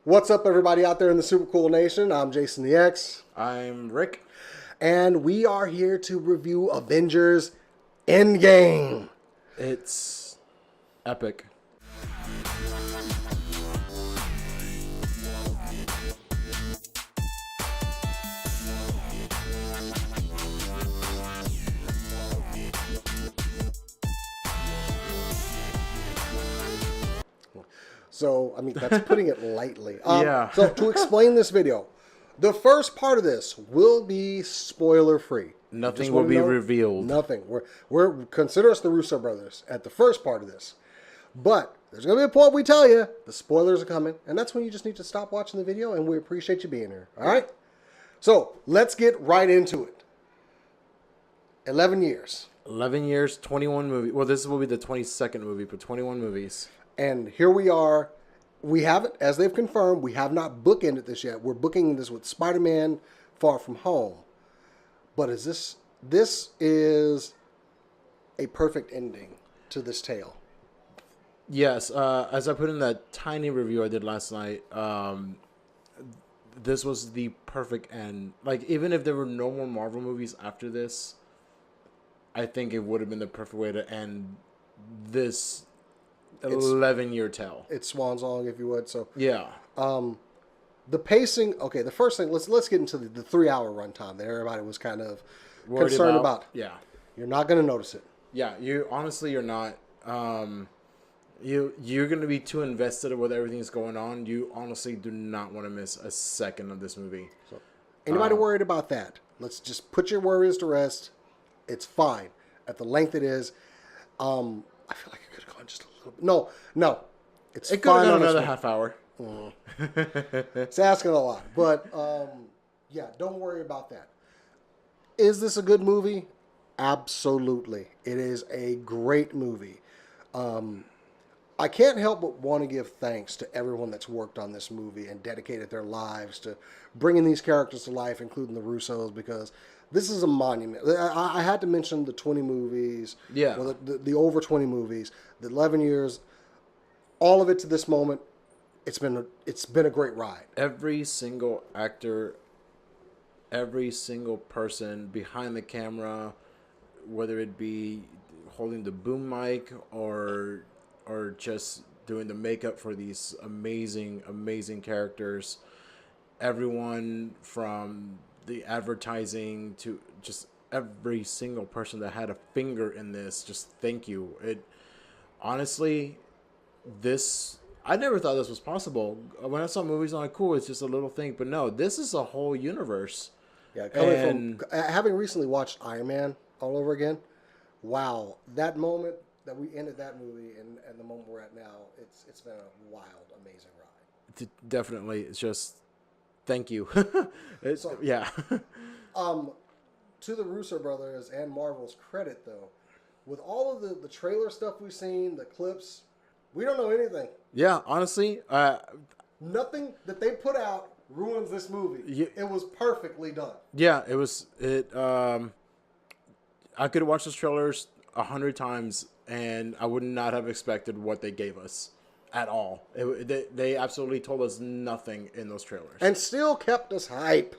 What's up, everybody out there in the Super Cool Nation? I'm Jason the X. I'm Rick. And we are here to review Avengers Endgame. It's epic. So, I mean, that's putting it lightly. Yeah. So, to explain this video, the first part of this will be spoiler-free. Nothing will be revealed. Nothing. We're consider us the Russo brothers at the first part of this. But there's going to be a point we tell you the spoilers are coming, and that's when you just need to stop watching the video, and we appreciate you being here. All right? So, let's get right into it. 11 years. 11 years, 21 movies. Well, this will be the 22nd movie, but 21 movies. And here we are. We haven't, as they've confirmed, we have not bookended this yet. We're booking this with Spider-Man Far From Home. But this is a perfect ending to this tale. Yes, as I put in that tiny review I did last night, this was the perfect end. Like, even if there were no more Marvel movies after this, I think it would have been the perfect way to end this 11-year tale. It's swan song, if you would. So yeah. The pacing. Okay, the first thing. Let's get into the 3-hour runtime that everybody was kind of concerned about. Yeah. You're not going to notice it. Yeah. You're not. You're going to be too invested in what everything's going on. You honestly do not want to miss a second of this movie. So, anybody worried about that? Let's just put your worries to rest. It's fine at the length it is. I feel like it could have gone just a little bit. No. It could have gone another half hour. It's asking a lot. But, yeah, don't worry about that. Is this a good movie? Absolutely. It is a great movie. I can't help but want to give thanks to everyone that's worked on this movie and dedicated their lives to bringing these characters to life, including the Russos, because this is a monument. I had to mention the 20 movies, well, the over 20 movies, the 11 years, all of it to this moment. It's been a great ride. Every single actor, every single person behind the camera, whether it be holding the boom mic or just doing the makeup for these amazing characters, everyone from the advertising to just every single person that had a finger in this, just thank you. It honestly, I never thought this was possible. When I saw movies, I'm like, cool, it's just a little thing. But no, this is a whole universe. Yeah, coming from having recently watched Iron Man all over again, wow, that moment that we ended that movie and the moment we're at now, it's been a wild, amazing ride. Definitely, it's just thank you. Yeah. To the Russo brothers and Marvel's credit, though, with all of the trailer stuff we've seen, the clips, we don't know anything. Yeah, honestly, nothing that they put out ruins this movie. It was perfectly done. Yeah, it was. I could have watched those trailers 100 times, and I would not have expected what they gave us at all. They absolutely told us nothing in those trailers, and still kept us hype.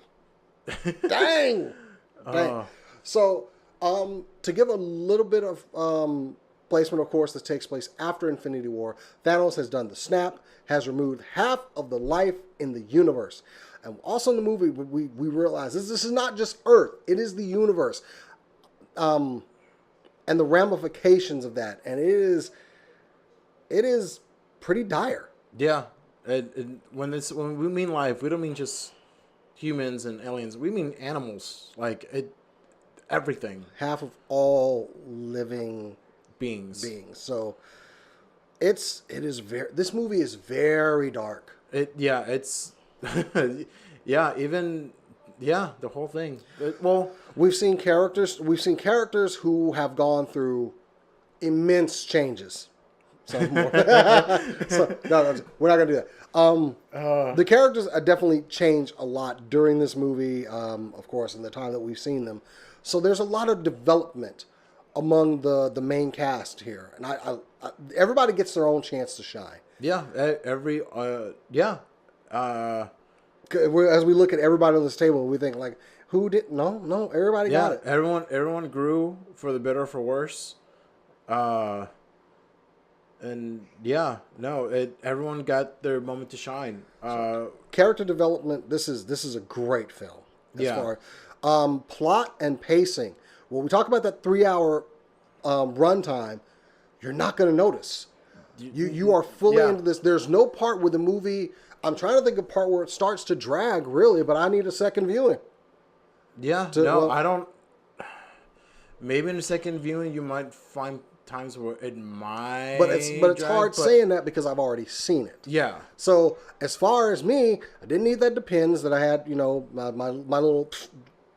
Dang. So, to give a little bit of placement, of course, this takes place after Infinity War. Thanos has done the snap, has removed half of the life in the universe. And also in the movie, we realize this is not just Earth. It is the universe. And the ramifications of that. And it is pretty dire. Yeah. When we mean life, we don't mean just humans and aliens. We mean animals. Like, everything. Half of all living beings. So this movie is very dark. It's the whole thing. We've seen characters who have gone through immense changes. Some more. No, we're not gonna do that. The characters definitely change a lot during this movie, of course, in the time that we've seen them. So there's a lot of development among the main cast here, and everybody gets their own chance to shine. Yeah, As we look at everybody on this table, we think like, who did? No, everybody got Yeah, it. everyone grew for the better or for worse. Uh, and yeah, no, everyone got their moment to shine. So, character development. This is a great film as Yeah, far plot and pacing. When we talk about that 3 hour runtime, you're not going to notice. You are fully yeah, into this. There's no part where the movie. I'm trying to think of a part where it starts to drag, really, but I need a second viewing. yeah. To No, well, I don't. Maybe in the second viewing, you might find times where it but might it's hard drag, but saying that because I've already seen it. yeah, So as far as me, I didn't need that Depends that I had, my little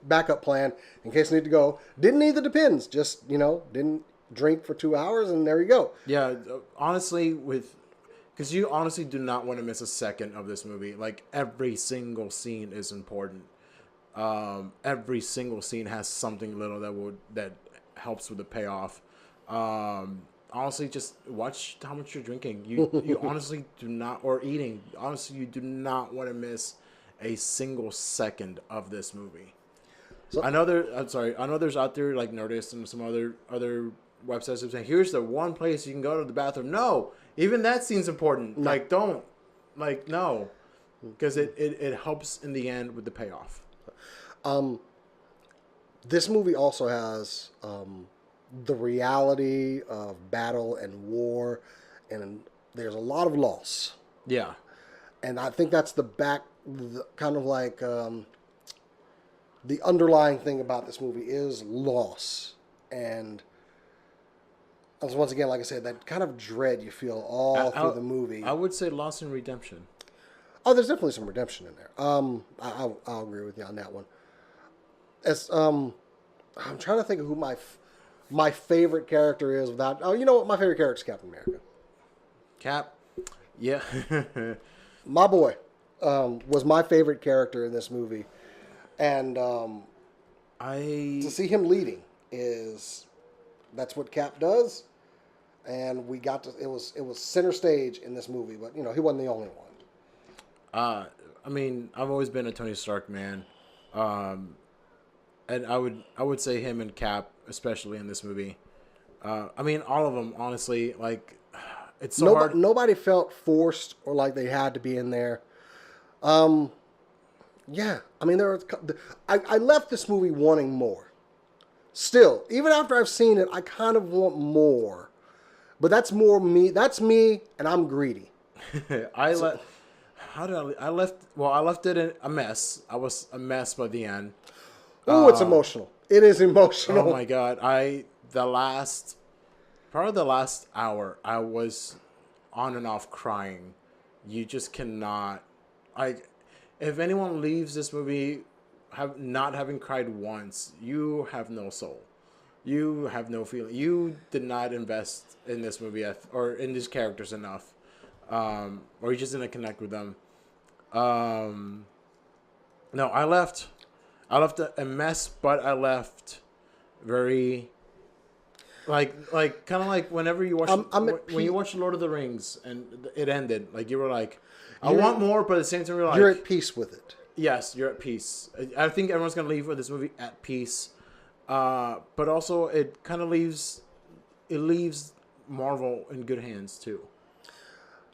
backup plan in case I need to go. Didn't need the Depends. Just didn't drink for 2 hours and there you go. yeah. Honestly, because you honestly do not want to miss a second of this movie. Like every single scene is important. Every single scene has something little that helps with the payoff. Honestly, just watch how much you're drinking. You honestly do not, or eating. Honestly, you do not want to miss a single second of this movie. So I'm sorry. I know there's out there like Nerdist and some other websites that say here's the one place you can go to the bathroom. No, even that scene's important. no. Like don't, like no, because it helps in the end with the payoff. This movie also has the reality of battle and war, and there's a lot of loss. Yeah. And I think that's kind of like the underlying thing about this movie is loss. And as once again, like I said, that kind of dread you feel all through the movie. I would say Lost in Redemption. Oh, there's definitely some redemption in there. I'll agree with you on that one. As I'm trying to think of who my favorite character is without. Oh, you know what? My favorite character is Captain America. Cap. Yeah. My boy was my favorite character in this movie, and I to see him leading is that's what Cap does, and we got to it was center stage in this movie, but he wasn't the only one. I mean, I've always been a Tony Stark man. And I would say him and Cap, especially in this movie. I mean, all of them, honestly. Like, it's so hard. Nobody felt forced or like they had to be in there. Yeah, I mean, I left this movie wanting more. Still, even after I've seen it, I kind of want more. But that's more me. That's me, and I'm greedy. I let. How did I? I left. Well, I left it in a mess. I was a mess by the end. Oh, it's emotional. It is Oh emotional. my god! Part of the last hour, I was on and off crying. You just cannot. If anyone leaves this movie, not having cried once, you have no soul. You have no feeling. You did not invest in this movie or in these characters enough, or you just didn't connect with them. Um, no, I left. I left a mess, but I left very like kind of like whenever you watch I'm at when you peace. watch Lord of the Rings and it ended, like you were like, I You're want more, but at the same time you're you're like, at peace with it. yes, you're at peace. I think everyone's gonna leave with this movie at peace, but also it leaves Marvel in good hands too.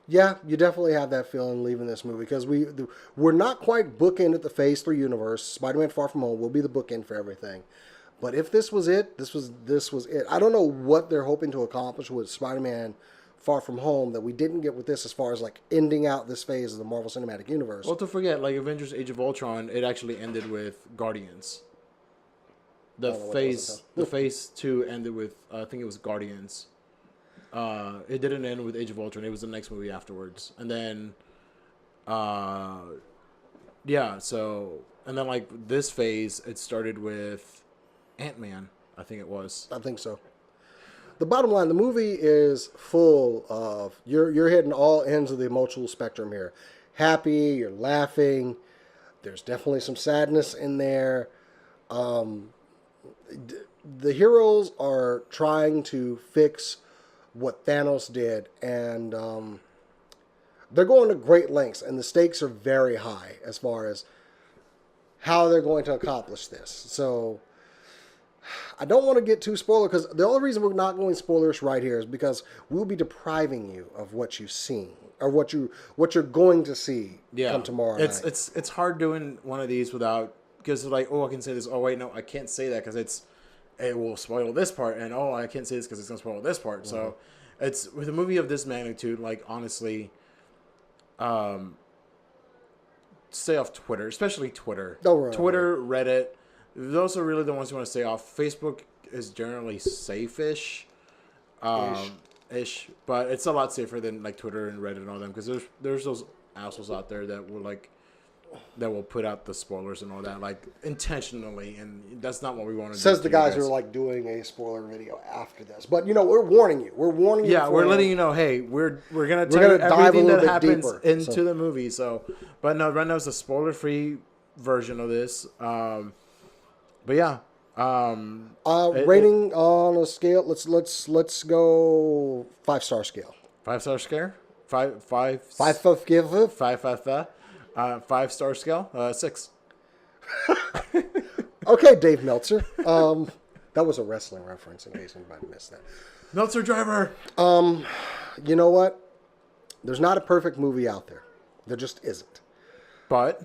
Yeah, you definitely have that feeling leaving this movie because we're not quite bookend at the Phase 3 universe. Spider-Man: Far From Home will be the bookend for everything. But if this was it, this was it. I don't know what they're hoping to accomplish with Spider-Man: Far From Home that we didn't get with this, as far as like ending out this phase of the Marvel Cinematic Universe. Well, to forget, like Avengers: Age of Ultron, it actually ended with Guardians. I The don't know what that was phase until. the phase two ended with I think it was Guardians. It didn't end with Age of Ultron. It was the next movie afterwards, and then, uh, yeah. So and then like this phase, it started with Ant-Man. I think it was. I think so. The bottom line, the movie is full of you're hitting all ends of the emotional spectrum here. Happy, you're laughing. There's definitely some sadness in there. The heroes are trying to fix what Thanos did, and they're going to great lengths, and the stakes are very high as far as how they're going to accomplish this. So I don't want to get too spoiler, because the only reason we're not going spoilers right here is because we'll be depriving you of what you've seen or what you're going to see come tomorrow night. It's hard doing one of these without, because like, oh, I can say this. Oh wait, no, I can't say that because it will spoil this part, and oh, I can't say this because it's gonna spoil this part. Mm-hmm. So it's with a movie of this magnitude, like honestly, stay off Twitter, especially Twitter. Oh, right, Twitter, Reddit. Those are really the ones you want to stay off. Facebook is generally safe-ish. Ish, but it's a lot safer than like Twitter and Reddit and all them, because there's those assholes out there that will put out the spoilers and all that, like intentionally, and that's not what we want to do. Says the guys who are like doing a spoiler video after this, but we're warning you. We're warning you. Yeah, we're letting you know. Hey, we're gonna tell you everything that happens into the movie. So, but no, right now it's a spoiler-free version of this. But yeah. Rating on a scale. Let's go 5-star scale. 5-star scale. 5-star scale. 6. Okay, Dave Meltzer. That was a wrestling reference in case anybody missed that. Meltzer driver. You know what? There's not a perfect movie out there. There just isn't. But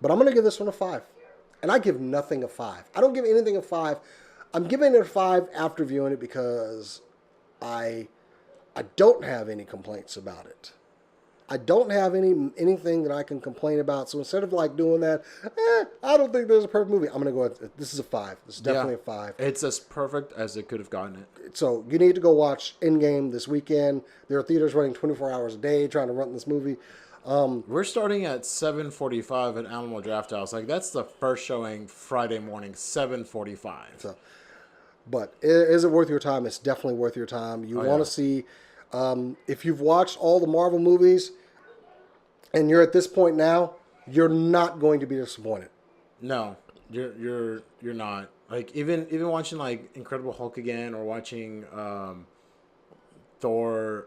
I'm gonna give this one a 5. And I give nothing a 5. I don't give anything a 5. I'm giving it a 5 after viewing it because I don't have any complaints about it. I don't have anything that I can complain about. So instead of like doing that, I don't think there's a perfect movie. I'm going to go with, this is a 5. This is definitely a 5. It's as perfect as it could have gotten it. So you need to go watch Endgame this weekend. There are theaters running 24 hours a day trying to run this movie. We're starting at 7:45 at Alamo Drafthouse. Like, that's the first showing Friday morning, 7:45. So, but is it worth your time? It's definitely worth your time. You want to see, if you've watched all the Marvel movies and you're at this point now, you're not going to be disappointed. No, you're not. Like, even watching like Incredible Hulk again, or watching Thor.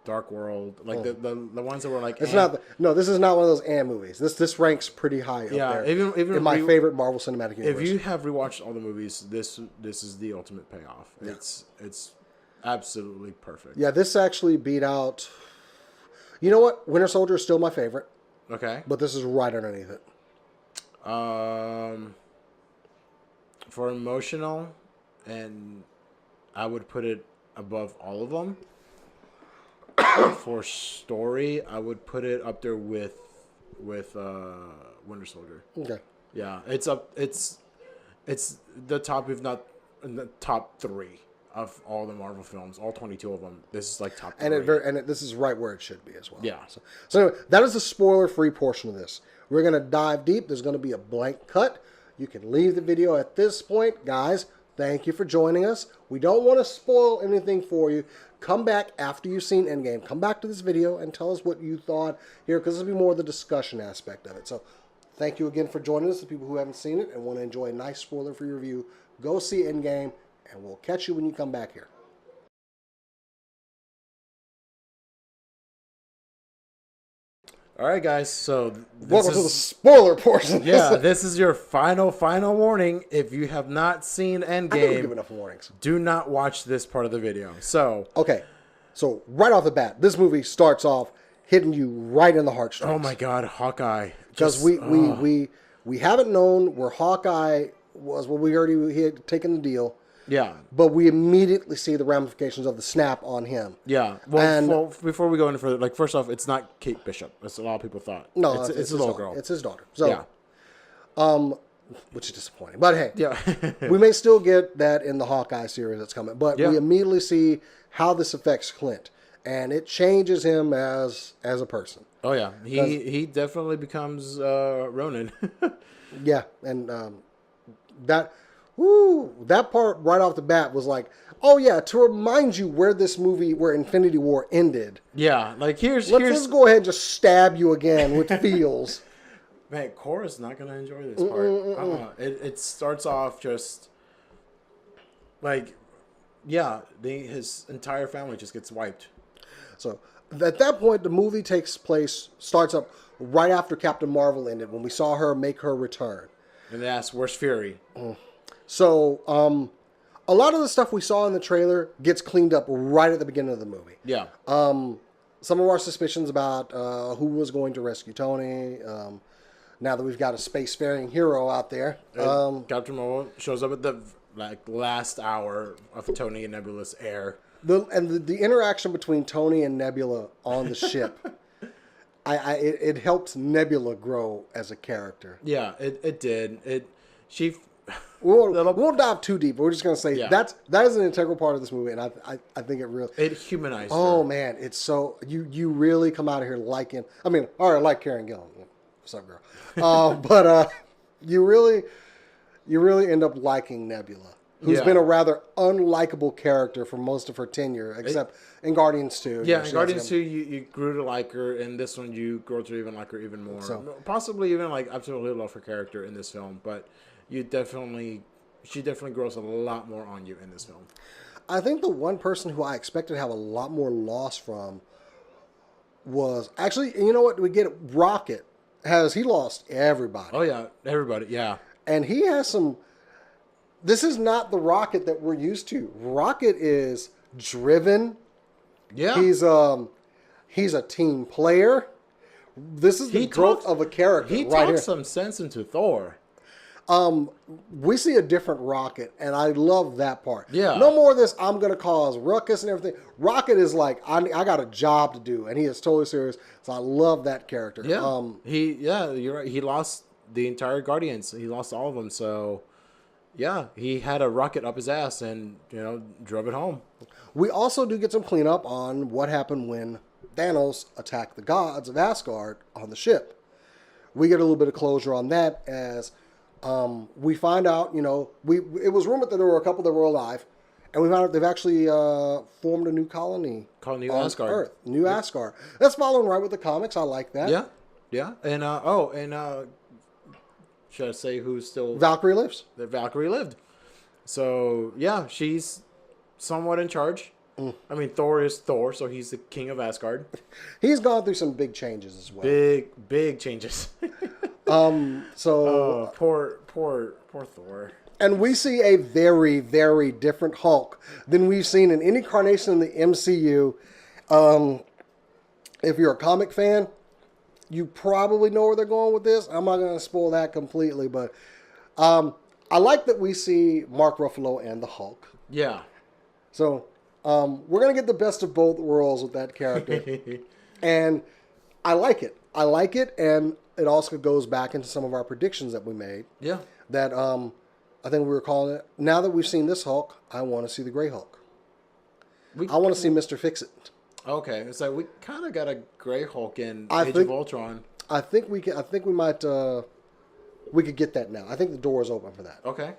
Dark World, like the ones that were like. It's not. This is not one of those movies. This ranks pretty high up there. Even in my favorite Marvel Cinematic Universe. If you have rewatched all the movies, this is the ultimate payoff. Yeah. It's absolutely perfect. Yeah, this actually beat out. You know what? Winter Soldier is still my favorite. Okay. But this is right underneath it. For emotional, and I would put it above all of them. For story, I would put it up there with Winter Soldier. Okay. Yeah, it's up. It's the top, if not in the top 3 of all the Marvel films, all 22 of them. This is like top 3. And this is right where it should be as well. Yeah. So anyway, that is the spoiler-free portion of this. We're gonna dive deep. There's gonna be a blank cut. You can leave the video at this point, guys. Thank you for joining us. We don't want to spoil anything for you. Come back after you've seen Endgame. Come back to this video and tell us what you thought here, because this will be more the discussion aspect of it. So thank you again for joining us. The people who haven't seen it and want to enjoy a nice spoiler-free review, go see Endgame, and we'll catch you when you come back here. All right, guys. So welcome to the spoiler portion. Yeah, this is your final warning. If you have not seen Endgame, I think we give enough warnings. Do not watch this part of the video. So okay, so right off the bat, this movie starts off hitting you right in the heartstrings. Oh my God, Hawkeye! Because we haven't known where Hawkeye was. Well, he had taken the deal. Yeah. But we immediately see the ramifications of the snap on him. Yeah. Well, before we go any further, like, first off, it's not Kate Bishop. That's what a lot of people thought. No, it's a little girl. It's his daughter. So, yeah. Which is disappointing. But hey, yeah. we may still get that in the Hawkeye series that's coming. But we immediately see how this affects Clint. And it changes him as a person. Oh, yeah. He definitely becomes Ronin. Yeah. And that part right off the bat was like, oh yeah, to remind you where Infinity War ended. Yeah, like let's go ahead and just stab you again with feels. Man, Cora's not gonna enjoy this part. It starts off just like, his entire family just gets wiped. So at that point, the movie starts up right after Captain Marvel ended, when we saw her make her return. And they asked, "Where's Fury?" So a lot of the stuff we saw in the trailer gets cleaned up right at the beginning of the movie. Yeah. Some of our suspicions about who was going to rescue Tony. Now that we've got a spacefaring hero out there, Captain Marvel shows up at the last hour of Tony and Nebula's air. the interaction between Tony and Nebula on the ship, it helps Nebula grow as a character. Yeah, it did. She. We won't dive too deep, but we're just gonna say that is an integral part of this movie, and I think it humanized. Oh her. man, it's so you really come out of here liking. I mean, all right, I like Karen Gillan. What's up, girl? But you really end up liking Nebula, who's been a rather unlikable character for most of her tenure, except in Guardians 2. Yeah, in Guardians 2, you grew to like her, and this one you grow to even like her even more. So, possibly even absolutely love her character in this film, but she definitely grows a lot more on you in this film. I think the one person who I expected to have a lot more loss from was actually, you know what, we get Rocket. He lost everybody. Oh yeah, everybody, yeah. And he has some. This is not the Rocket that we're used to. Rocket is driven. Yeah. He's a team player. This is the growth of a character. He right talks some sense into Thor. We see a different Rocket, and I love that part. Yeah. No more of this, I'm going to cause ruckus and everything. Rocket is like, I got a job to do, and he is totally serious. So I love that character. Yeah. You're right. He lost the entire Guardians. He lost all of them. So, yeah, he had a rocket up his ass and, drove it home. We also do get some cleanup on what happened when Thanos attacked the gods of Asgard on the ship. We get a little bit of closure on that as... we find out, it was rumored that there were a couple that were alive, and we found out they've actually formed a new colony called New on Asgard. Earth. New Asgard. That's following right with the comics. I like that. Yeah. And should I say who's still... Valkyrie lives. That Valkyrie lived. So, yeah, she's somewhat in charge. I mean, Thor is Thor, so he's the king of Asgard. He's gone through some big changes as well. Big changes. So poor Thor. And we see a very, very different Hulk than we've seen in any incarnation in the MCU. If you're a comic fan, you probably know where they're going with this. I'm not going to spoil that completely, but I like that we see Mark Ruffalo and the Hulk. Yeah. So we're going to get the best of both worlds with that character. And I like it. And it also goes back into some of our predictions that we made. Yeah. That I think we were calling it, now that we've seen this Hulk, I want to see the Gray Hulk. I want to see Mr. Fix-It. Okay. So we kind of got a Gray Hulk in Age of Ultron. I think we might we could get that now. I think the door is open for that. Okay.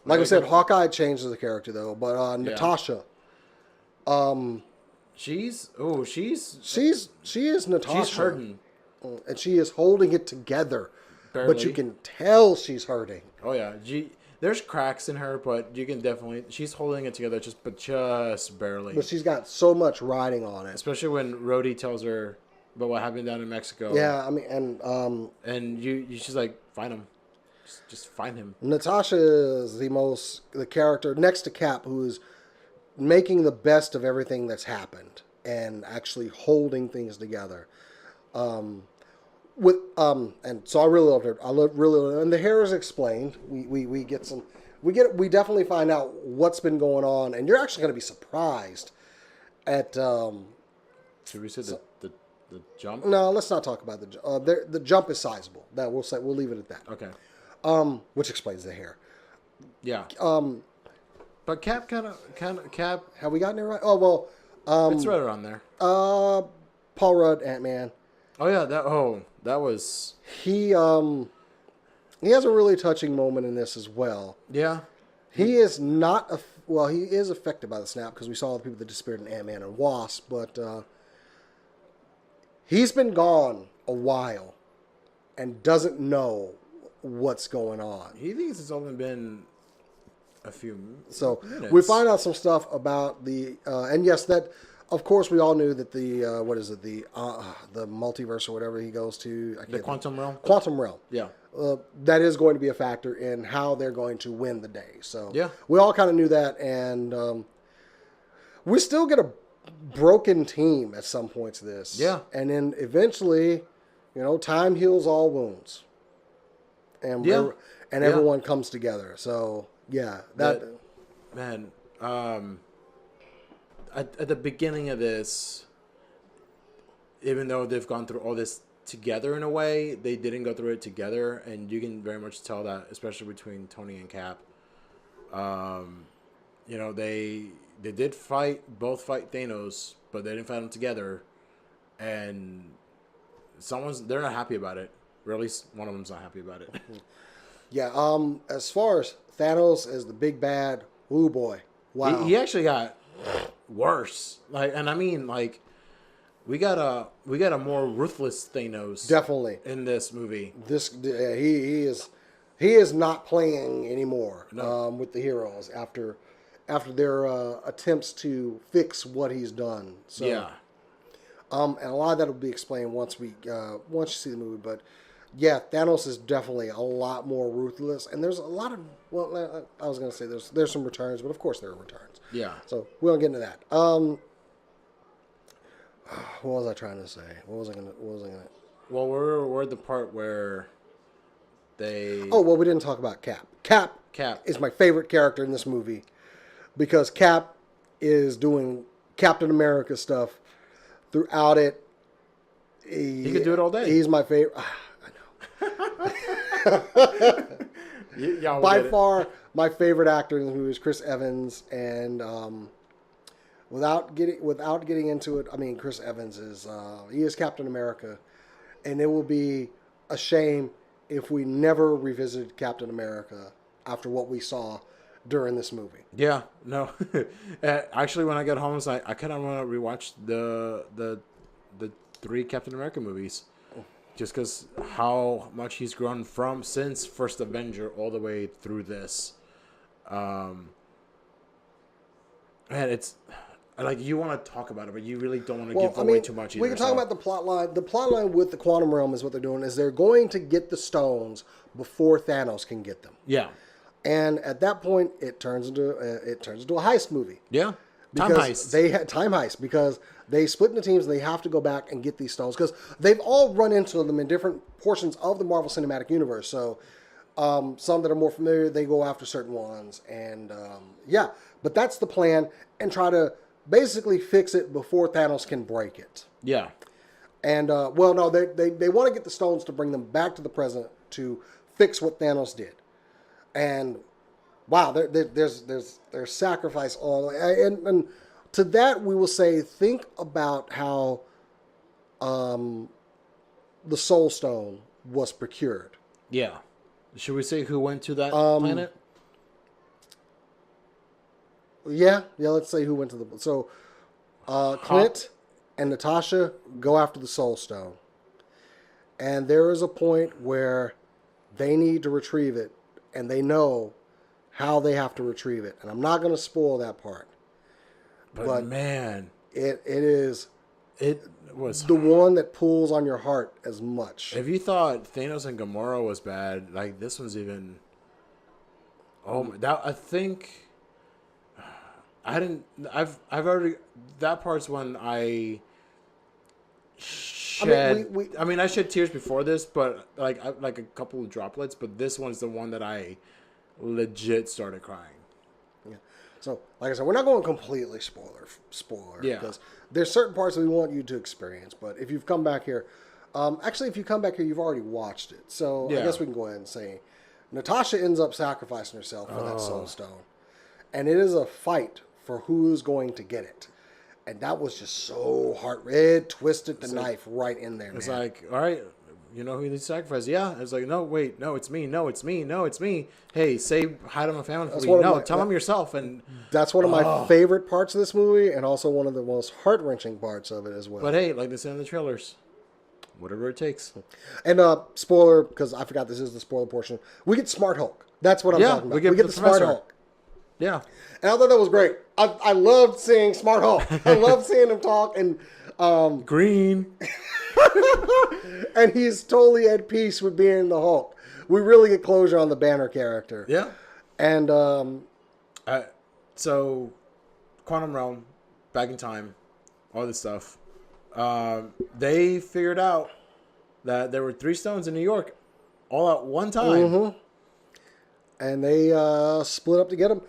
Like I said, Hawkeye changes the character though, but Natasha. She is Natasha. She's hurting. And she is holding it together. Barely. But you can tell she's hurting. Oh yeah. There's cracks in her, but you can definitely... She's holding it together just barely. But she's got so much riding on it. Especially when Rhodey tells her about what happened down in Mexico. Yeah, I mean, and she's like, find him. Just find him. Natasha is the character next to Cap who is making the best of everything that's happened and actually holding things together. And so I really loved her. And the hair is explained. We definitely find out what's been going on, and you're actually going to be surprised at. Should we say the jump? No, let's not talk about the jump. The jump is sizable. That we'll leave it at that. Okay. Which explains the hair. Yeah. But Cap kind of Cap. Have we gotten it right? Oh well. It's right around there. Paul Rudd, Ant-Man. Oh yeah, that was... He has a really touching moment in this as well. Yeah. He is not... he is affected by the snap because we saw the people that disappeared in Ant-Man and Wasp, but he's been gone a while and doesn't know what's going on. He thinks it's only been a few minutes. We find out some stuff about the... and yes, that... of course, we all knew that the what is it, the multiverse or whatever he goes to, I can't The think. quantum realm. Quantum realm. Yeah. That is going to be a factor in how they're going to win the day. So Yeah. we all kind of knew that, and we still get a broken team at some points. This, Yeah. and then eventually, time heals all wounds, and Yeah. everyone comes together. So yeah, that Man, at the beginning of this, even though they've gone through all this together in a way, they didn't go through it together, and you can very much tell that, especially between Tony and Cap. They did both fight Thanos, but they didn't fight him together, and they're not happy about it. Or at least one of them's not happy about it. yeah. As far as Thanos as the big bad, ooh boy, wow. He actually got worse. And I mean, we got a more ruthless Thanos Definitely. in this movie. He is not playing anymore No. with the heroes after their attempts to fix what he's done. So Yeah. and a lot of that will be explained once you see the movie. But yeah, Thanos is definitely a lot more ruthless, and there's a lot of I was gonna say there's some returns, but of course there are returns. Yeah. So we don't get into that. What was I trying to say? What was I gonna? Well, we're at the part where they. Oh well, we didn't talk about Cap. Cap is my favorite character in this movie because Cap is doing Captain America stuff throughout it. He could do it all day. He's my favorite. I know. Y'all By get it. far, my favorite actor in the movie is Chris Evans, and without getting into it, I mean, Chris Evans he is Captain America, and it will be a shame if we never revisited Captain America after what we saw during this movie. Yeah. No. Actually, when I got home, I kind of want to rewatch the 3 Captain America movies. Just because how much he's grown since First Avenger all the way through this. And it's like you want to talk about it, but you really don't want to give away too much either. We can talk about the plot line. The plot line with the quantum realm is what they're doing is they're going to get the stones before Thanos can get them. Yeah. And at that point, it turns into a heist movie. Yeah. Because they had time heist because they split into teams and they have to go back and get these stones because they've all run into them in different portions of the Marvel Cinematic Universe. So some that are more familiar, they go after certain ones, and but that's the plan and try to basically fix it before Thanos can break it. Yeah. And they want to get the stones to bring them back to the present to fix what Thanos did, and. Wow, there's sacrifice all, and to that we will say, think about how the Soul Stone was procured. Yeah. Should we say who went to that planet? Yeah. Let's say who went to the Clint and Natasha go after the Soul Stone, and there is a point where they need to retrieve it, and they know how they have to retrieve it. And I'm not going to spoil that part. But man, it was the one that pulls on your heart as much. If you thought Thanos and Gamora was bad, like this one's even. I think I didn't. I've already. That part's when I shed. I shed tears before this, but like a couple of droplets. But this one's the one that I legit started crying. Yeah. So, like I said, we're not going completely spoiler. Yeah. Because there's certain parts that we want you to experience. But if you've come back here, if you come back here, you've already watched it. So I guess we can go ahead and say, Natasha ends up sacrificing herself for that Soul Stone, and it is a fight for who's going to get it. And that was just so hard. It twisted the knife right in there. It's like, all right. You know who you need to sacrifice? Yeah. It's like, no, wait, no, it's me. No, it's me. No, it's me. Hey, say hi to my family for me. No, tell them yourself. And that's one of my favorite parts of this movie, and also one of the most heart-wrenching parts of it as well. But hey, like they said in the trailers, whatever it takes. And spoiler, because I forgot this is the spoiler portion. We get Smart Hulk. That's what I'm talking about. We get the Smart Hulk. Yeah. And I thought that was great. I loved seeing Smart Hulk. I loved seeing him talk, and Green. and he's totally at peace with being the Hulk. We really get closure on the Banner character. Yeah. And So, Quantum Realm, back in time, all this stuff. They figured out that there were 3 stones in New York all at one time. and they split up to get them.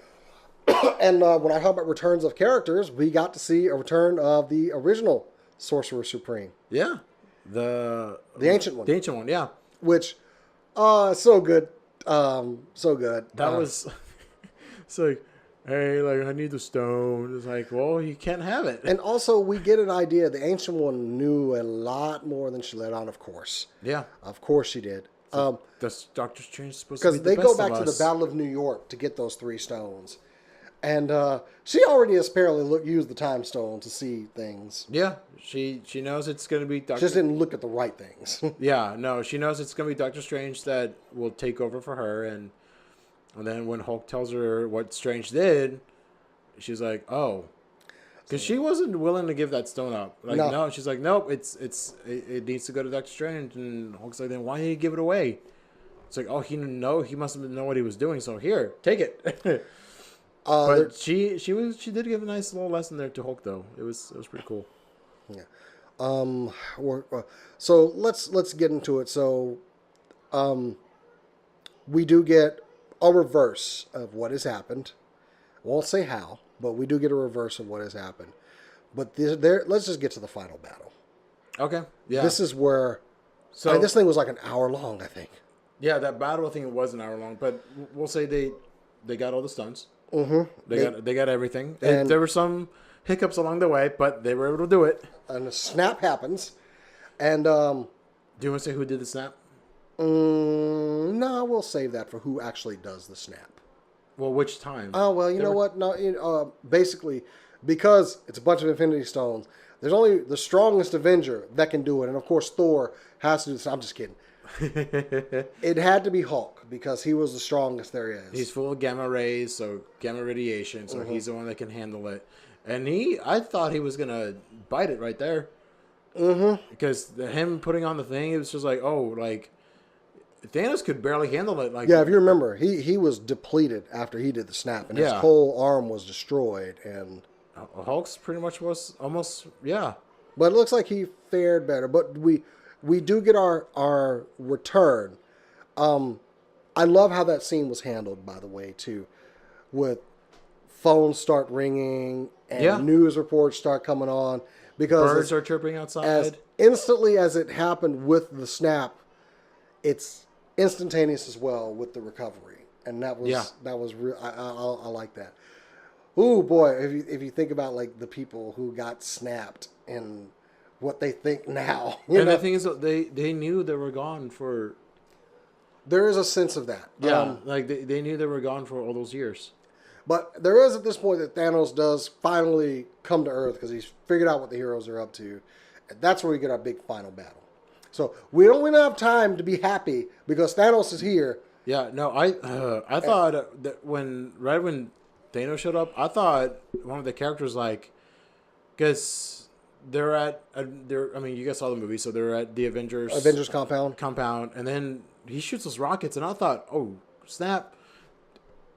And when I talk about returns of characters, we got to see a return of the original Sorcerer Supreme. Yeah. The ancient one. The ancient one, yeah. Which, so good. So good. That was... It's like, hey, like, I need the stone. It's like, well, you can't have it. And also, we get an idea. The ancient one knew a lot more than she let on, of course. Yeah. Of course she did. Does Doctor Strange supposed to be Because the they best go back of to the us? Battle of New York to get those 3 stones. And she already has apparently used the time stone to see things. Yeah. She knows it's going to be Doctor... Just didn't look at the right things. Yeah, no, she knows it's going to be Doctor Strange that will take over for her. And then when Hulk tells her what Strange did, she's like, oh. Because she wasn't willing to give that stone up. Like, no, she's like, nope, it needs to go to Doctor Strange. And Hulk's like, then why did he give it away? It's like, oh, he must have known what he was doing. So here, take it. But she did give a nice little lesson there to Hulk, though. It was pretty cool. Yeah. So let's get into it. So, we do get a reverse of what has happened. I won't say how, but we do get a reverse of what has happened. But let's just get to the final battle. Okay. Yeah. This is where. So this thing was like an hour long, I think. Yeah, that battle, I think it was an hour long, but we'll say they got all the stunts. They got everything. And there were some hiccups along the way, but they were able to do it. And a snap happens, and do you want to say who did the snap? No, we'll save that for who actually does the snap. Well, which time? Oh well, you know what? No, basically, because it's a bunch of Infinity Stones. There's only the strongest Avenger that can do it, and of course Thor has to do this. I'm just kidding. It had to be Hulk because he was the strongest there is. He's full of gamma rays, so gamma radiation, so he's the one that can handle it. And I thought he was gonna bite it right there. Because him putting on the thing, it was just like, oh, like Thanos could barely handle it. Like, yeah, if you remember, he was depleted after he did the snap, and his whole arm was destroyed. And Hulk's pretty much was almost, yeah. But it looks like he fared better. But we do get our return. I love how that scene was handled, by the way, too, with phones start ringing and news reports start coming on because birds are chirping outside. As instantly as it happened with the snap, it's instantaneous as well with the recovery, and that was real. I like that. Ooh boy, if you think about like the people who got snapped and what they think now, the thing is, they knew they were gone for. There is a sense of that. Yeah, like they knew they were gone for all those years. But there is at this point that Thanos does finally come to Earth because he's figured out what the heroes are up to. And that's where we get our big final battle. So we don't have time to be happy because Thanos is here. Yeah, no, I thought that when Thanos showed up, I thought one of the characters because they're at I mean, you guys saw the movie, so they're at the Avengers compound, and then he shoots those rockets, and I thought, oh snap,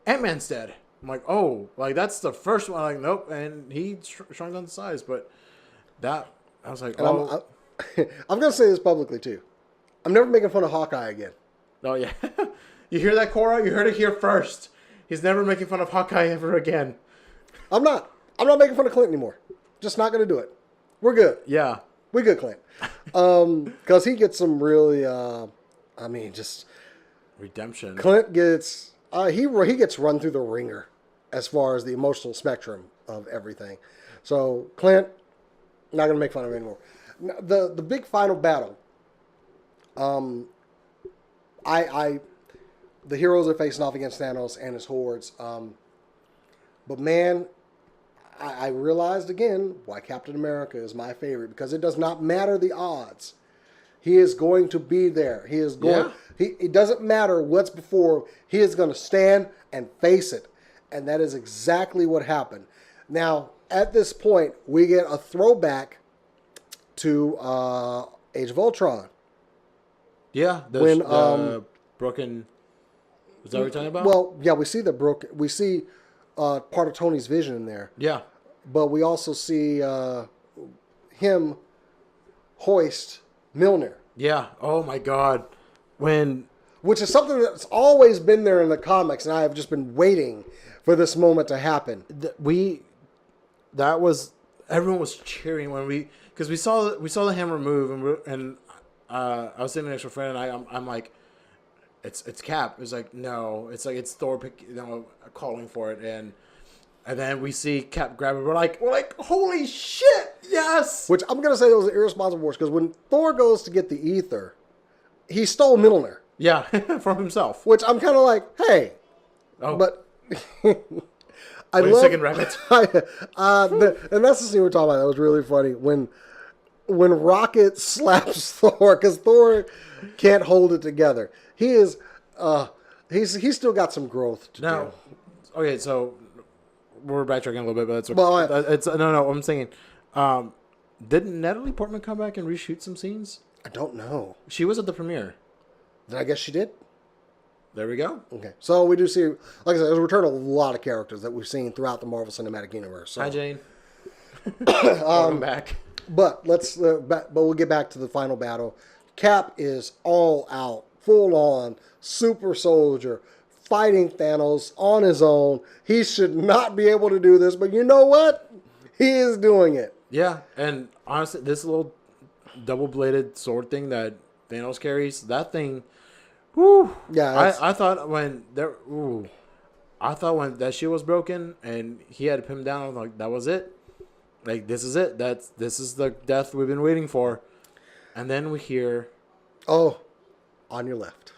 Ant-Man's dead. I'm like, oh, like that's the first one. Like, nope, and he shrunk down the size, but that I was like, oh. I'm gonna say this publicly too. I'm never making fun of Hawkeye again. Oh yeah, you hear that, Cora? You heard it here first. He's never making fun of Hawkeye ever again. I'm not making fun of Clint anymore. Just not gonna do it. We're good. Yeah, we're good, Clint. Because he gets some really, just redemption. Clint gets he gets run through the ringer as far as the emotional spectrum of everything. So Clint, not gonna make fun of him anymore. The big final battle. The heroes are facing off against Thanos and his hordes. But man, I realized again why Captain America is my favorite, because it does not matter the odds. He is going to be there. He is going. Yeah. It doesn't matter what's before him. He is going to stand and face it, and that is exactly what happened. Now, at this point, we get a throwback to Age of Ultron. Yeah, When broken. Is that what you're talking about? well, yeah, we see the broken. We see part of Tony's vision in there, Yeah. but we also see him hoist Milner, Yeah. Oh my God. When which is something that's always been there in the comics, and I have just been waiting for this moment to happen. that was everyone was cheering when because we saw the hammer move and I was sitting next to a friend and I'm like, it's Cap. It's like, no, it's like it's Thor calling for it and then we see Cap grab it. We're like holy shit, yes. Which I'm gonna say it was an irresponsible force, because when Thor goes to get the ether, he stole Milner. Yeah, from himself. Which I'm kind of like, hey, Oh, but I wait love. a second, Rabbit. And that's the scene we're talking about. That was really funny when Rocket slaps Thor, because Thor can't hold it together. He is he's still got some growth to Now, do. okay, so we're backtracking a little bit, but that's okay. Well, It's no. I'm saying, didn't Natalie Portman come back and reshoot some scenes? I don't know. She was at the premiere. Then I guess she did. There we go. Okay, so we do see, like I said, there's a return of a lot of characters that we've seen throughout the Marvel Cinematic Universe. So. Hi, Jane. Welcome back. But but we'll get back to the final battle. Cap is all out, full on, super soldier, fighting Thanos on his own. He should not be able to do this, but you know what? He is doing it. Yeah, and honestly, this little double-bladed sword thing that Thanos carries, that thing, whew. Yeah, I thought when that shield was broken and he had to pin him down, I was like, that was it. Like, this is it. This is the death we've been waiting for. And then we hear, oh, on your left.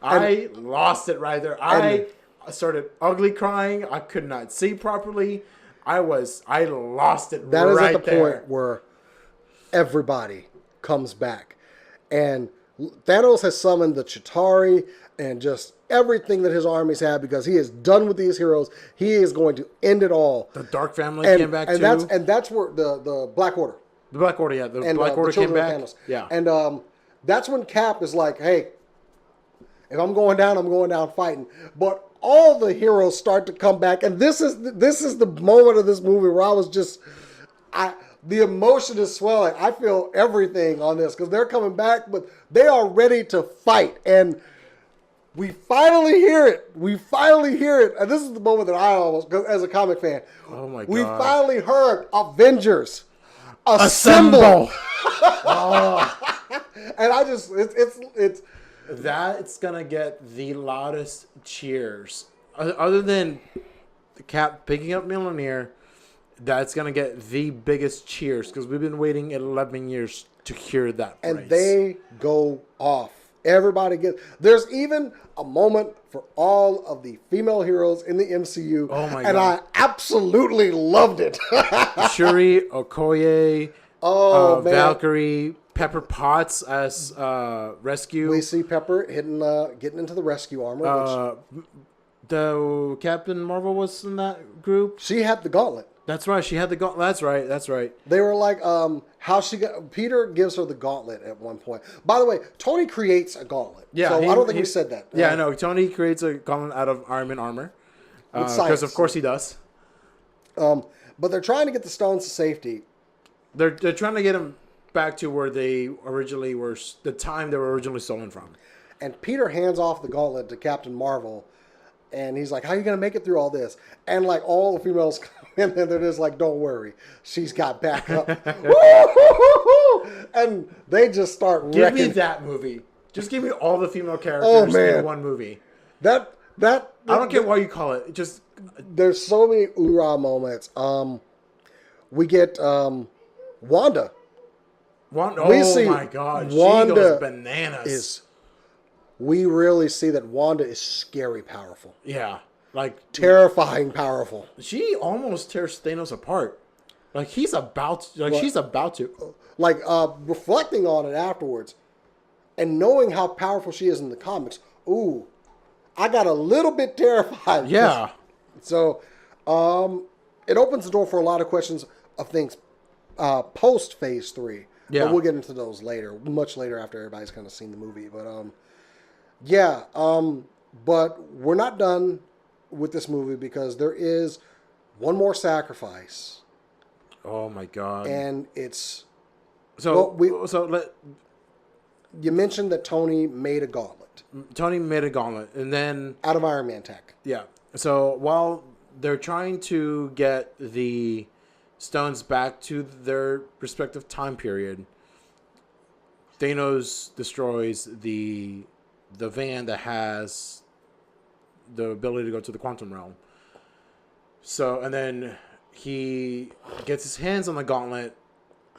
I lost it right there. I started ugly crying. I could not see properly. I lost it That is right at the there. point where everybody comes back. And Thanos has summoned the Chitauri and just everything that his armies have, because he is done with these heroes. He is going to end it all. The Dark Family And, came back and too. that's where the Black Order. The Black Order, yeah. The And Black Order the came Children of back. Thanos. Yeah. And that's when Cap is like, hey, if I'm going down fighting. But all the heroes start to come back, and this is the moment of this movie where I was just, the emotion is swelling. I feel everything on this, because they're coming back, but they are ready to fight, and we finally hear it. And this is the moment that I almost, as a comic fan, Oh my we God. finally heard Avengers Assemble. And I just, it's That's going to get the loudest cheers. Other than the Cap picking up Mjolnir, that's going to get the biggest cheers, because we've been waiting 11 years to hear that and phrase. they go off. Everybody gets. There's even a moment for all of the female heroes in the MCU. Oh my and God. I absolutely loved it. Shuri, Okoye, Oh man, Valkyrie, Pepper Potts as rescue. we see Pepper getting into the rescue armor. Which The Captain Marvel was in that group. she had the gauntlet. That's right. She had the gauntlet. That's right. They were like, how she got. Peter gives her the gauntlet at one point. By the way, Tony creates a gauntlet. Yeah, so I don't think we said that. Yeah, I know. Tony creates a gauntlet out of Iron Man armor. Because science. of course he does. But they're trying to get the stones to safety. They're trying to get him back to where they originally were, the time they were originally stolen from. And Peter hands off the gauntlet to Captain Marvel. And he's like, how are you going to make it through all this? And like all the females come in and they're just like, don't worry. She's got backup. And they just start Give wrecking. me that movie. Just give me all the female characters man. in one movie. That I don't care what you call it. Just There's so many oorah moments. We get Wanda. oh my God. Wanda she goes bananas. We really see that Wanda is scary powerful. Yeah. Like, Terrifying powerful. she almost tears Thanos apart. Like, she's about to. Like, reflecting on it afterwards and knowing how powerful she is in the comics, ooh, I got a little bit terrified. Yeah. So, It opens the door for a lot of questions of things post Phase 3. But Yeah. we'll get into those later, much later after everybody's kind of seen the movie. But yeah, but we're not done with this movie because there is one more sacrifice, Oh my god. and it's So well, we so let you mentioned that Tony made a gauntlet Tony made a gauntlet, and then out of Iron Man tech. yeah. So while they're trying to get the stones back to their respective time period, Thanos destroys the van that has the ability to go to the quantum realm. So and then he gets his hands on the gauntlet,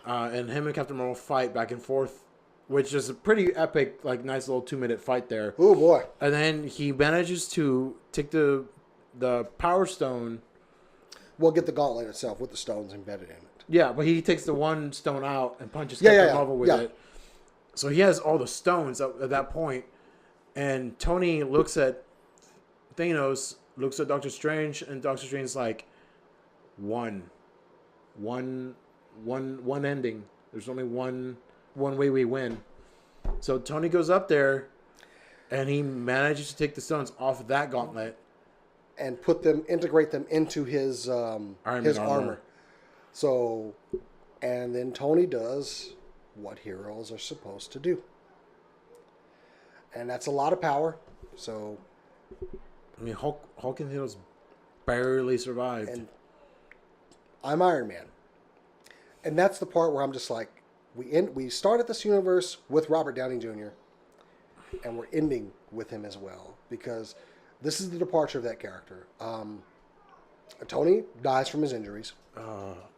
and him and Captain Marvel fight back and forth, which is a pretty epic, like nice little 2-minute fight there. Oh boy! And then he manages to take the Power Stone. We'll get the gauntlet itself with the stones embedded in it. Yeah, but he takes the one stone out and punches Yeah, Captain yeah, Marvel with yeah. it. So he has all the stones at that point. And Tony looks at Thanos, looks at Doctor Strange, and Doctor Strange's like, one ending. There's only one way we win. So Tony goes up there, and he manages to take the stones off that gauntlet. And integrate them into his his armor. So, and then Tony does what heroes are supposed to do, and that's a lot of power. So, I mean, Hulk and Thanos barely survived. and I'm Iron Man, and that's the part where I'm just like, we started this universe with Robert Downey Jr. and we're ending with him as well because this is the departure of that character. Tony dies from his injuries,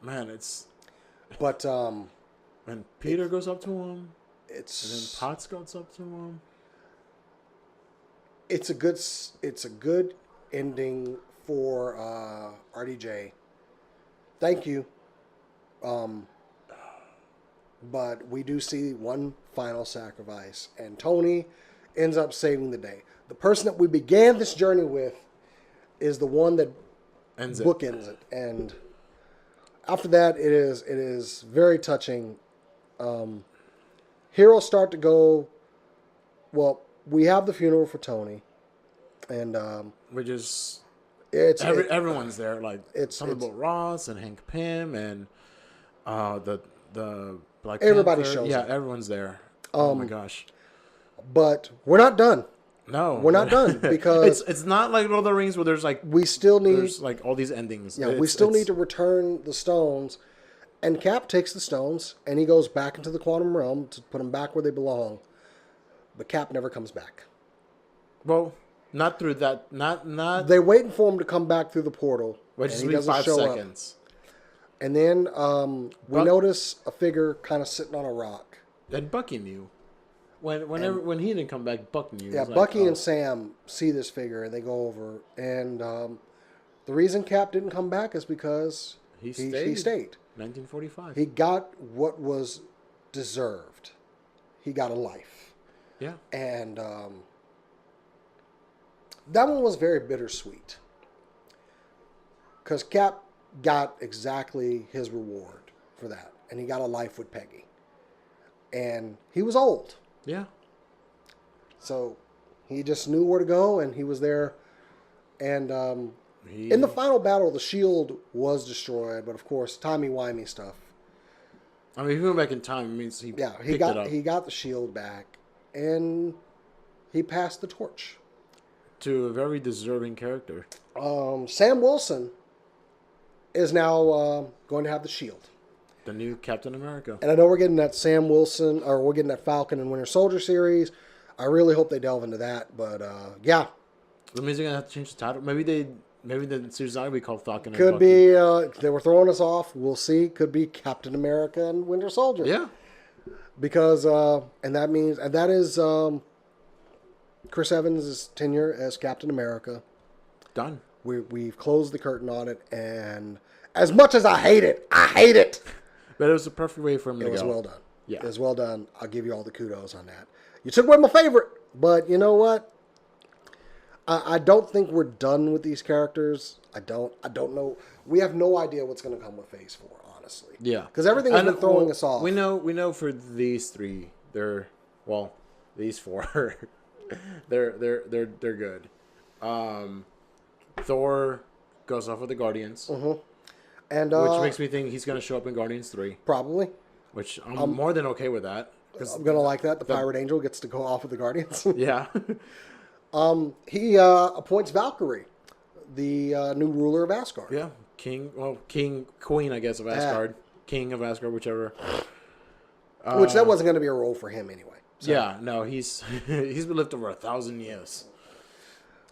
Man, it's but when Peter goes up to him, and then it's Potts goes up to him. it's a good ending for RDJ. Thank you. But we do see one final sacrifice, and Tony ends up saving the day. The person that we began this journey with is the one that bookends it, and after that, it is very touching. Heroes start to go. Well, we have the funeral for Tony, and Which is everyone's everyone's there. Like it's Thunderbolt Ross and Hank Pym and the Black Everybody Panther. shows Yeah, up. everyone's there. Oh my gosh. But we're not done. No, We're not done because it's not like Lord of the Rings where there's like we still need there's like all these endings. yeah, we still need to return the stones. And Cap takes the stones and he goes back into the quantum realm to put them back where they belong. But Cap never comes back. Well, not through that. Not. They're waiting for him to come back through the portal. Which and is he be doesn't 5 show up. seconds. And then we notice a figure kind of sitting on a rock. And Bucky knew. When he didn't come back, Buck knew. Yeah, It was Bucky like, and Sam see this figure and they go over. And the reason Cap didn't come back is because he stayed. 1945. He got what was deserved. He got a life. Yeah. And that one was very bittersweet. Because Cap got exactly his reward for that. And he got a life with Peggy. And he was old. Yeah. So he just knew where to go and he was there. And in the final battle, the shield was destroyed. But of course, timey-wimey stuff. I mean, if he went back in time, it means he picked it up. He got the shield back. And he passed the torch. To a very deserving character. Sam Wilson is now going to have the shield. The new Captain America. And I know we're getting that Sam Wilson, or we're getting that Falcon and Winter Soldier series. I really hope they delve into that. But yeah, That means they're gonna have to change the title. Maybe the series will be called Falcon. could and be they were throwing us off. We'll see. Could be Captain America and Winter Soldier. Yeah. Because and that is Chris Evans' tenure as Captain America. Done. We've closed the curtain on it, and as much as I hate it. But it was the perfect way for him to go. It was well done. Yeah. It was well done. I'll give you all the kudos on that. You took away my favorite, but you know what? I don't think we're done with these characters. I don't know. We have no idea what's going to come with Phase 4, honestly. Yeah, Because everything has been throwing us off. We know for these three, these four, they're good. Thor goes off with the Guardians, And which makes me think he's going to show up in Guardians 3, probably. which I'm more than okay with that. I'm going to like that. The Pirate Angel gets to go off with the Guardians. Yeah. He appoints Valkyrie, the new ruler of Asgard. Yeah. Queen, I guess, of Asgard. King of Asgard, whichever. Which that wasn't going to be a role for him anyway. So. Yeah, no, he's been lived over 1,000 years.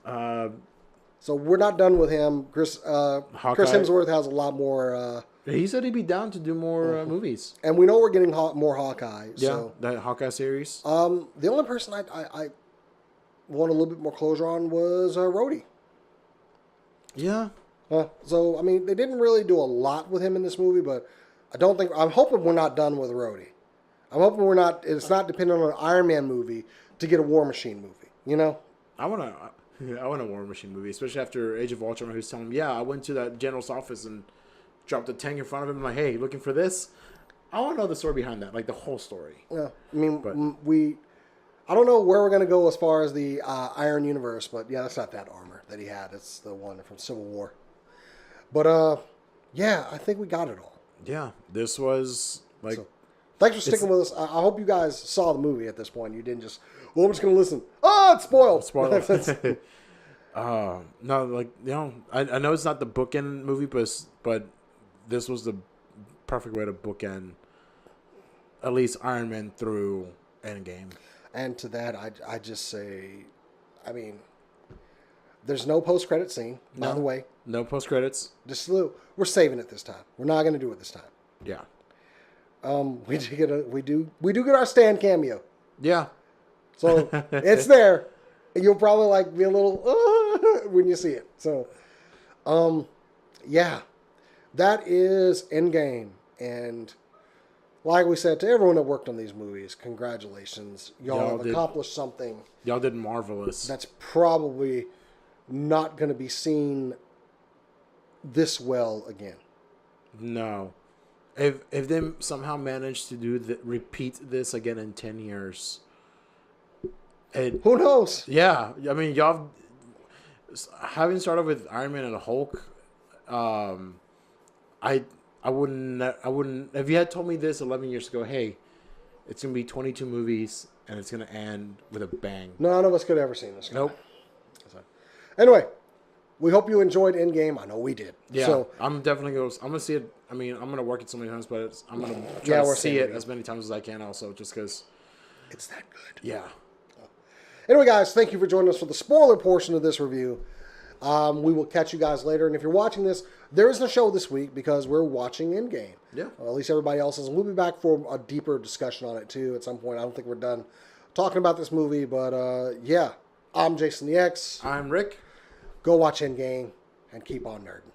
So we're not done with him. Chris Hemsworth has a lot more. He said he'd be down to do more movies. And we know we're getting more Hawkeye. Yeah, So. that Hawkeye series. The only person I want a little bit more closure on was Rhodey. Yeah. So, I mean, they didn't really do a lot with him in this movie, but I'm hoping we're not done with Rhodey. I'm hoping it's not dependent on an Iron Man movie to get a War Machine movie, you know? I want a War Machine movie, especially after Age of Ultron, who's telling him, yeah, I went to that general's office and dropped a tank in front of him. I'm like, hey, looking for this? I want to know the story behind that, like the whole story. Yeah, I mean, I don't know where we're going to go as far as the Iron Universe, but yeah, that's not that armor that he had. It's the one from Civil War. But, yeah, I think we got it all. Yeah, this was like... So, thanks for sticking with us. I hope you guys saw the movie at this point. You didn't just, I'm just going to listen. Oh, it's spoiled. Spoiler. No, like, you know, I know it's not the bookend movie, but this was the perfect way to bookend at least Iron Man through Endgame. And to that, I just say, I mean, there's no post-credit scene, by the way. No post-credits. Just we're saving it this time. We're not going to do it this time. Yeah. We do get our Stan cameo. Yeah. So it's there. You'll probably like be a little when you see it. So, yeah, that is Endgame. And like we said to everyone that worked on these movies, congratulations. Y'all have accomplished something. Y'all did marvelous. That's probably not going to be seen this well again. No. If they somehow manage to repeat this again in 10 years, who knows? Yeah, I mean, y'all having started with Iron Man and Hulk, I wouldn't. If you had told me this 11 years ago, hey, it's gonna be 22 movies and it's gonna end with a bang. None of us could have ever seen this. Nope. So, anyway, we hope you enjoyed Endgame. I know we did. Yeah, so, I'm definitely gonna see it. I mean, I'm gonna work it so many times, but I'm gonna try to see it as many times as I can. Also, just because it's that good. Yeah. Anyway, guys, thank you for joining us for the spoiler portion of this review. We will catch you guys later. And if you're watching this, there isn't a show this week because we're watching Endgame. Yeah. At least everybody else is. We'll be back for a deeper discussion on it, too, at some point. I don't think we're done talking about this movie. But, yeah, I'm Jason the X. I'm Rick. Go watch Endgame and keep on nerding.